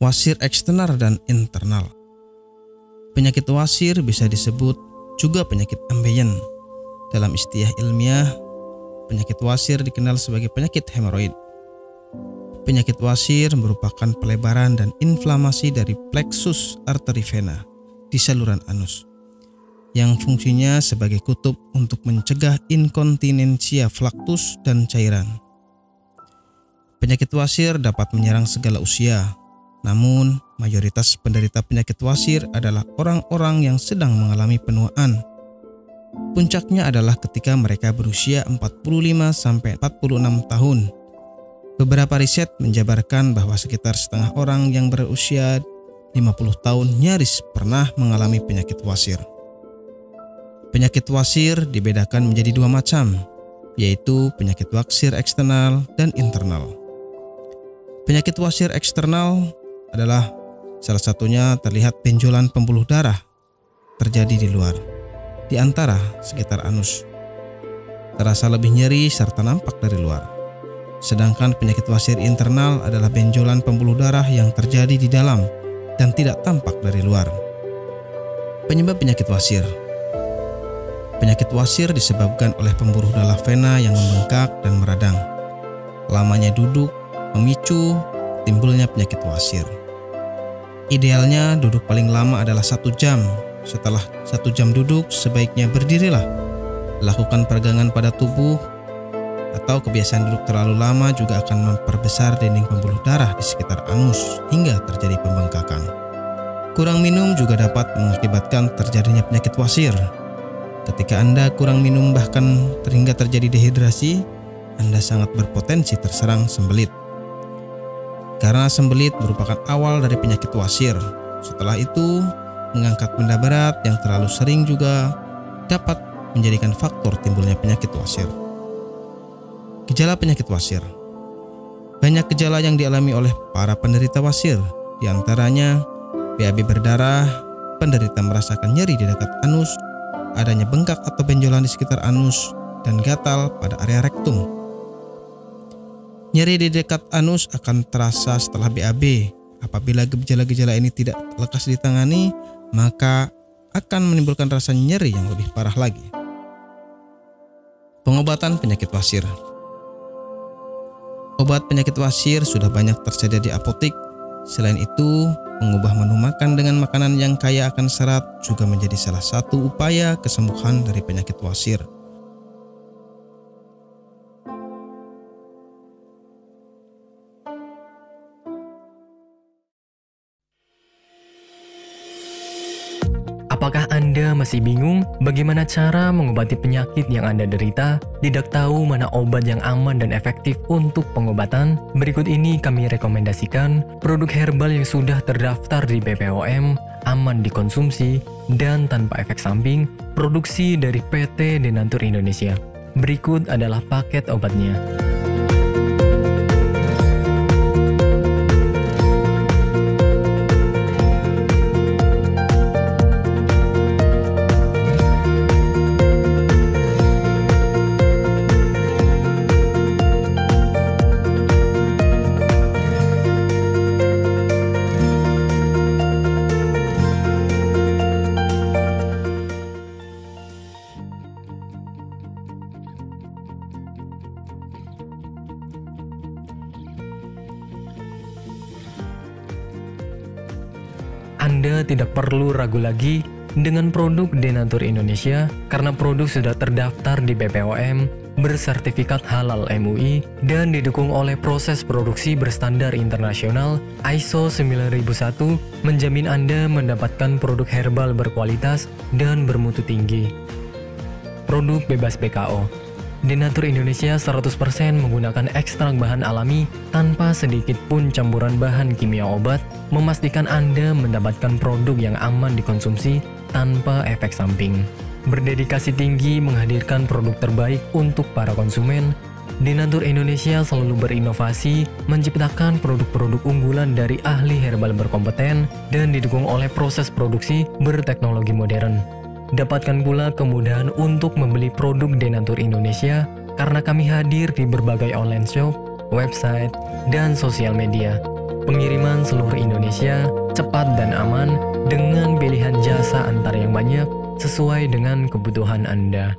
wasir eksternal dan internal. Penyakit wasir bisa disebut juga penyakit ambeien. Dalam istilah ilmiah, penyakit wasir dikenal sebagai penyakit hemoroid. Penyakit wasir merupakan pelebaran dan inflamasi dari plexus arteri vena di saluran anus, yang fungsinya sebagai kutub untuk mencegah inkontinensia flaktus dan cairan. Penyakit wasir dapat menyerang segala usia, namun mayoritas penderita penyakit wasir adalah orang-orang yang sedang mengalami penuaan. Puncaknya adalah ketika mereka berusia 45-46 tahun. Beberapa riset menjabarkan bahwa sekitar setengah orang yang berusia 50 tahun nyaris pernah mengalami penyakit wasir. Penyakit wasir dibedakan menjadi dua macam, yaitu penyakit wasir eksternal dan internal. Penyakit wasir eksternal adalah salah satunya terlihat benjolan pembuluh darah terjadi di luar, di antara sekitar anus. Terasa lebih nyeri serta nampak dari luar. Sedangkan penyakit wasir internal adalah benjolan pembuluh darah yang terjadi di dalam dan tidak tampak dari luar. Penyebab penyakit wasir. Penyakit wasir disebabkan oleh pembuluh darah vena yang membengkak dan meradang. Lamanya duduk memicu timbulnya penyakit wasir. Idealnya duduk paling lama adalah 1 jam. Setelah 1 jam duduk, sebaiknya berdirilah. Lakukan peregangan pada tubuh, atau kebiasaan duduk terlalu lama juga akan memperbesar dinding pembuluh darah di sekitar anus hingga terjadi pembengkakan. Kurang minum juga dapat mengakibatkan terjadinya penyakit wasir. Ketika Anda kurang minum bahkan hingga terjadi dehidrasi, Anda sangat berpotensi terserang sembelit. Karena sembelit merupakan awal dari penyakit wasir. Setelah itu, mengangkat benda berat yang terlalu sering juga dapat menjadikan faktor timbulnya penyakit wasir. Gejala penyakit wasir. Banyak gejala yang dialami oleh para penderita wasir, di antaranya BAB berdarah, penderita merasakan nyeri di dekat anus, adanya bengkak atau benjolan di sekitar anus, dan gatal pada area rektum. Nyeri di dekat anus akan terasa setelah BAB. Apabila gejala-gejala ini tidak lekas ditangani, maka akan menimbulkan rasa nyeri yang lebih parah lagi. Pengobatan penyakit wasir. Obat penyakit wasir sudah banyak tersedia di apotik. Selain itu, mengubah menu makan dengan makanan yang kaya akan serat juga menjadi salah satu upaya kesembuhan dari penyakit wasir. Apakah Anda masih bingung bagaimana cara mengobati penyakit yang Anda derita? Tidak tahu mana obat yang aman dan efektif untuk pengobatan? Berikut ini kami rekomendasikan produk herbal yang sudah terdaftar di BPOM, aman dikonsumsi, dan tanpa efek samping, produksi dari PT Denatur Indonesia. Berikut adalah paket obatnya. Anda tidak perlu ragu lagi dengan produk Denatur Indonesia karena produk sudah terdaftar di BPOM, bersertifikat halal MUI, dan didukung oleh proses produksi berstandar internasional ISO 9001, menjamin Anda mendapatkan produk herbal berkualitas dan bermutu tinggi. Produk bebas BKO. Denatur Indonesia 100% menggunakan ekstrak bahan alami tanpa sedikit pun campuran bahan kimia obat, memastikan Anda mendapatkan produk yang aman dikonsumsi tanpa efek samping. Berdedikasi tinggi menghadirkan produk terbaik untuk para konsumen, Denatur Indonesia selalu berinovasi, menciptakan produk-produk unggulan dari ahli herbal berkompeten dan didukung oleh proses produksi berteknologi modern. Dapatkan pula kemudahan untuk membeli produk Denatur Indonesia karena kami hadir di berbagai online shop, website, dan sosial media. Pengiriman seluruh Indonesia cepat dan aman dengan pilihan jasa antar yang banyak sesuai dengan kebutuhan Anda.